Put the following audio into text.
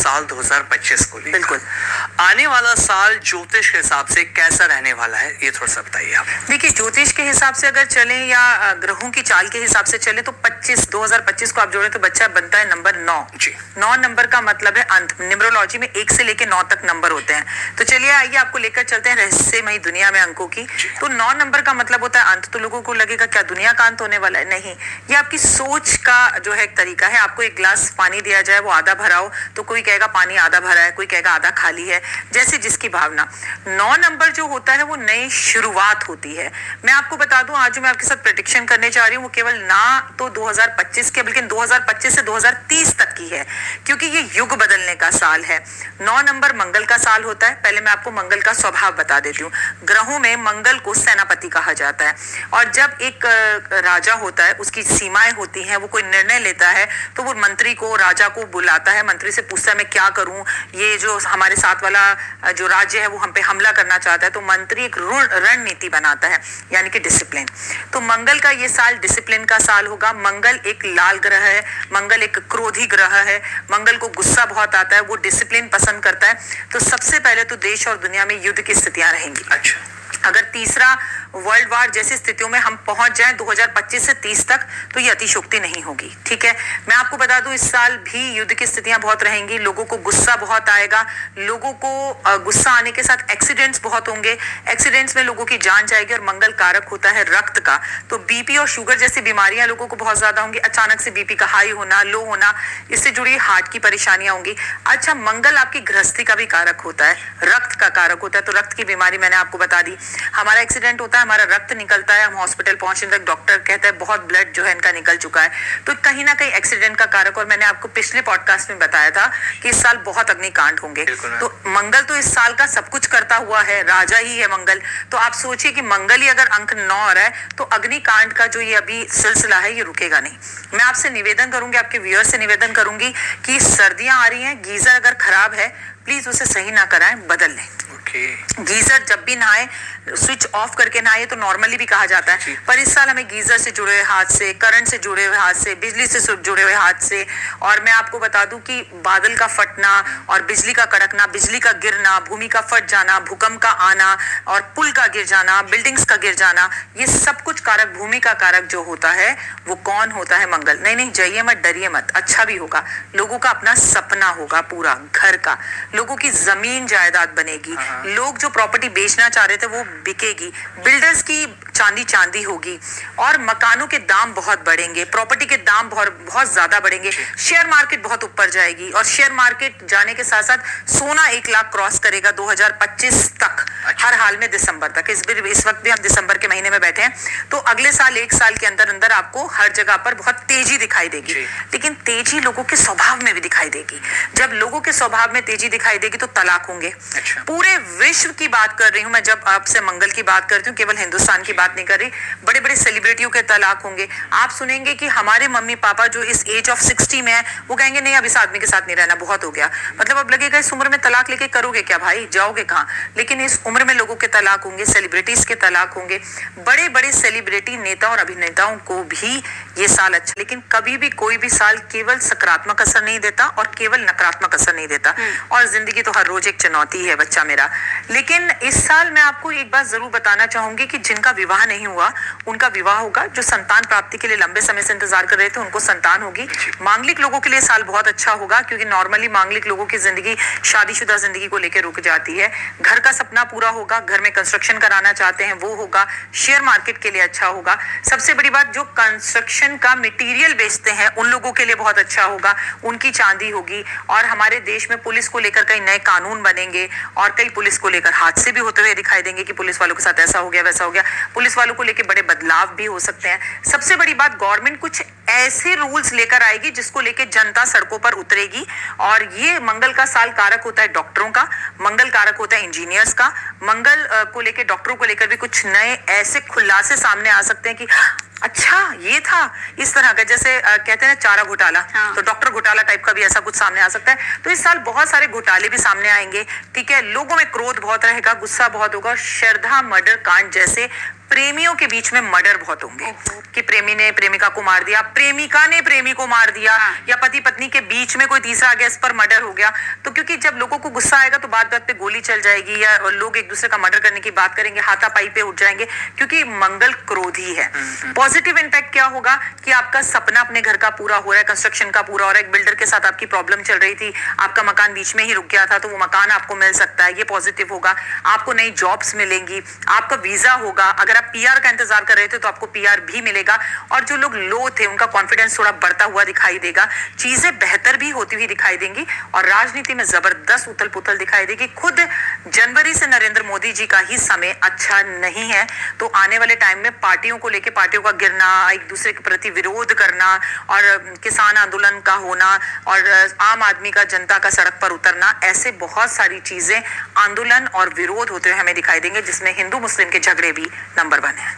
साल 2025 को लेकर बिल्कुल आने वाला साल ज्योतिष के हिसाब से कैसा रहने वाला है, ये थोड़ा सा बताइए आप। देखिए, ज्योतिष के हिसाब से अगर चले या ग्रहों की चाल के हिसाब से चले तो 2025 को आप जोड़े तो बच्चा बनता है नंबर 9 जी। 9 नंबर का मतलब है अंत। न्यूमरोलॉजी में 1 से लेके 9 तक नंबर होते हैं। तो चलिए आइए आपको लेकर चलते हैं रहस्यमयी दुनिया में अंकों की। तो 9 नंबर का मतलब होता है अंत। तो लोगों को लगेगा क्या दुनिया का अंत होने वाला है? नहीं, ये आपकी सोच का जो है एक तरीका है। आपको एक गिलास पानी दिया जाए, वो आधा भरा हो तो कोई कहेगा पानी आधा भरा है, कोई कहेगा आधा खाली है, जैसे जिसकी भावना। 9 नंबर जो होता है वो नई शुरुआत होती है। मैं आपको बता दूं, आज जो मैं आपके साथ प्रेडिक्शन करने जा रही हूँ वो केवल ना तो 2025 के बल्कि 2025 से 2030 तक की है, क्योंकि ये युग बदलने का साल है। 9 नंबर मंगल का साल होता है। पहले मैं आपको मंगल का स्वभाव बता देती हूँ। ग्रहों में मंगल को सेनापति कहा जाता है, और जब एक राजा होता है उसकी सीमाएं होती हैं, वो कोई निर्णय लेता है तो वो मंत्री को, राजा को बुलाता है, मंत्री से पूछता है मैं क्या करूं, ये जो हमारे साथ वाला जो राज्य है वो हम पे हमला करना चाहता है। तो मंत्री एक रणनीति बनाता है, यानी कि डिसिप्लिन। तो मंगल का ये साल डिसिप्लिन का साल होगा। मंगल एक लाल ग्रह है, मंगल एक क्रोधी ग्रह है, मंगल को गुस्सा बहुत आता है, वो डिसिप्लिन पसंद करता है। तो सबसे पहले तो देश और दुनिया में युद्ध की स्थितियां रहेंगी। अच्छा, अगर तीसरा वर्ल्ड वार जैसी स्थितियों में हम पहुंच जाएं 2025 से 30 तक तो ये अतिशोक्ति नहीं होगी। ठीक है, मैं आपको बता दूं इस साल भी युद्ध की स्थितियां बहुत रहेंगी। लोगों को गुस्सा बहुत आएगा, लोगों को गुस्सा आने के साथ एक्सीडेंट्स बहुत होंगे, एक्सीडेंट्स में लोगों की जान जाएगी। और मंगल कारक होता है रक्त का, तो बीपी और शुगर जैसी बीमारियां लोगों को बहुत ज्यादा होंगी। अचानक से बीपी का हाई होना, लो होना, इससे जुड़ी हार्ट की परेशानियां होंगी। अच्छा, मंगल आपकी गृहस्थी का भी कारक होता है, रक्त का कारक होता है। तो रक्त की बीमारी मैंने आपको बता दी। हमारा एक्सीडेंट होता है, हमारा रक्त निकलता है, हम हॉस्पिटल पहुंचने तक डॉक्टर कहता है बहुत ब्लड जो है इनका निकल चुका है, तो कहीं ना कहीं एक्सीडेंट का कारक। और मैंने आपको पिछले पॉडकास्ट में बताया था कि इस साल बहुत अग्निकांड होंगे। तो मंगल तो इस साल का सब कुछ करता हुआ है, राजा ही है मंगल। तो आप सोचिए कि मंगल ही अगर अंक 9 आ रहा है तो अग्निकांड का जो ये अभी सिलसिला है ये रुकेगा नहीं। मैं आपसे निवेदन करूंगी, आपके व्यूअर से निवेदन करूंगी कि सर्दियां आ रही हैं, गीजर अगर खराब है प्लीज उसे सही ना कराएं, बदल लें। गीजर जब भी नहाए स्विच ऑफ करके नहाए, तो नॉर्मली भी कहा जाता है, पर इस साल हमें गीजर से जुड़े हुए हादसे, करंट से जुड़े हुए हादसे, बिजली से जुड़े हुए हादसे, और मैं आपको बता दूं कि बादल का फटना और बिजली का कड़कना, बिजली का गिरना, भूमि का फट जाना, भूकंप का आना और पुल का गिर जाना, बिल्डिंग्स का गिर जाना, ये सब कुछ कारक, भूमि का कारक जो होता है वो कौन होता है? मंगल। नहीं, जाइए मत, डरिए मत, अच्छा भी होगा। लोगों का अपना सपना होगा पूरा घर का, लोगों की जमीन जायदाद बनेगी, लोग जो प्रॉपर्टी बेचना चाह रहे थे वो बिकेगी, बिल्डर्स की चांदी होगी, और मकानों के दाम बहुत बढ़ेंगे, प्रॉपर्टी के दाम बहुत ज्यादा बढ़ेंगे, शेयर मार्केट बहुत ऊपर जाएगी, और शेयर मार्केट जाने के साथ साथ सोना 1 लाख क्रॉस करेगा 2025 तक। हर हाल में दिसंबर तक, इस वक्त भी हम दिसंबर के महीने में बैठे हैं, तो अगले साल 1 साल के अंदर अंदर आपको हर जगह पर बहुत तेजी दिखाई देगी। लेकिन तेजी लोगों के स्वभाव में भी दिखाई देगी। जब लोगों के स्वभाव में तेजी दिखाई देगी तो तलाक होंगे। पूरे विश्व की बात कर रही हूं मैं, जब आपसे मंगल की बात करती हूँ, केवल हिंदुस्तान की बात नहीं कर रही, बड़े बड़े सेलिब्रिटियों के तलाक होंगे। आप सुनेंगे कि हमारे मम्मी पापा जो इस एज ऑफ 60 में है वो कहेंगे नहीं अब इस आदमी के साथ नहीं रहना, बहुत हो गया। मतलब अब लगेगा इस उम्र में तलाक लेके करोगे क्या भाई, जाओगे कहाँ? लेकिन इस उम्र में लोगों के तलाक होंगे, सेलिब्रिटीज के तलाक होंगे, बड़े बड़े सेलिब्रिटी नेता और अभिनेताओं को भी ये साल अच्छा। लेकिन कभी भी कोई भी साल केवल सकारात्मक असर नहीं देता और केवल नकारात्मक असर नहीं देता, और जिंदगी तो हर रोज एक चुनौती है बच्चा मेरा। लेकिन इस साल मैं आपको एक बात जरूर बताना चाहूंगी कि जिनका विवाह नहीं हुआ उनका विवाह होगा, जो संतान प्राप्ति के लिए लंबे समय से इंतजार कर रहे थे उनको संतान होगी। मांगलिक लोगों के लिए साल बहुत अच्छा होगा, क्योंकि नॉर्मली मांगलिक लोगों की जिंदगी शादीशुदा जिंदगी को लेकर रुक जाती है। घर का सपना पूरा होगा, घर में कंस्ट्रक्शन कराना चाहते हैं वो होगा, शेयर मार्केट के लिए अच्छा होगा। सबसे बड़ी बात, जो कंस्ट्रक्शन का मटेरियल बेचते हैं उन लोगों के लिए बहुत अच्छा होगा, उनकी चांदी होगी। और हमारे देश में पुलिस को लेकर कई नए कानून बनेंगे, और कई पुलिस को लेकर हादसे भी होते हुए दिखाई देंगे कि पुलिस वालों के साथ ऐसा हो गया वैसा हो गया। पुलिस वालों को लेकर बड़े बदलाव भी हो सकते हैं। सबसे बड़ी बात, गवर्नमेंट कुछ ऐसे रूल्स लेकर आएगी जिसको लेकर जनता सड़कों पर उतरेगी। और ये मंगल का साल कारक होता है डॉक्टरों का, मंगल कारक होता है इंजीनियर्स का। मंगल को लेकर, डॉक्टरों को लेकर भी कुछ नए ऐसे खुलासे सामने आ सकते हैं कि अच्छा ये था, इस तरह का, जैसे कहते हैं चारा घोटाला, तो डॉक्टर घोटाला टाइप का भी ऐसा कुछ सामने आ सकता है। तो इस साल बहुत सारे घोटाले भी सामने आएंगे। ठीक है, लोगों में क्रोध बहुत रहेगा, गुस्सा बहुत होगा, श्रद्धा मर्डर कांड जैसे प्रेमियों के बीच में मर्डर बहुत होंगे कि प्रेमी ने प्रेमिका को मार दिया, प्रेमिका ने प्रेमी को मार दिया, या पति पत्नी के बीच में कोई तीसरा आ गया, इस पर मर्डर हो गया। तो क्योंकि जब लोगों को गुस्सा आएगा तो बात बात पे गोली चल जाएगी या लोग एक दूसरे का मर्डर करने की बात करेंगे, हाथापाई पे उठ जाएंगे, क्योंकि मंगल क्रोधी है। पॉजिटिव इम्पैक्ट क्या होगा कि आपका सपना अपने घर का पूरा हो रहा है, कंस्ट्रक्शन का पूरा हो रहा है। एक बिल्डर के साथ आपकी प्रॉब्लम चल रही थी, आपका मकान बीच में ही रुक गया था, तो वो मकान आपको मिल सकता है, ये पॉजिटिव होगा। आपको नई जॉब्स मिलेंगी, आपका वीजा होगा, अगर आप पीआर का इंतजार कर रहे थे तो आपको पीआर भी मिलेगा। और जो लोग लो थे उनका कॉन्फिडेंस थोड़ा बढ़ता हुआ दिखाई देगा, चीजें बेहतर भी होती हुई दिखाई देंगी और राजनीति में जबरदस्त उथल पुथल दिखाई देगी। खुद जनवरी से नरेंद्र मोदी जी का ही समय अच्छा नहीं है, तो आने वाले टाइम में पार्टियों को लेकर पार्टियों का गिरना, एक दूसरे के प्रति विरोध करना और किसान आंदोलन का होना और आम आदमी का, जनता का सड़क पर उतरना, ऐसे बहुत सारी चीजें आंदोलन और विरोध होते हुए हमें दिखाई देंगे, जिसमें हिंदू मुस्लिम के झगड़े भी नंबर 1 है।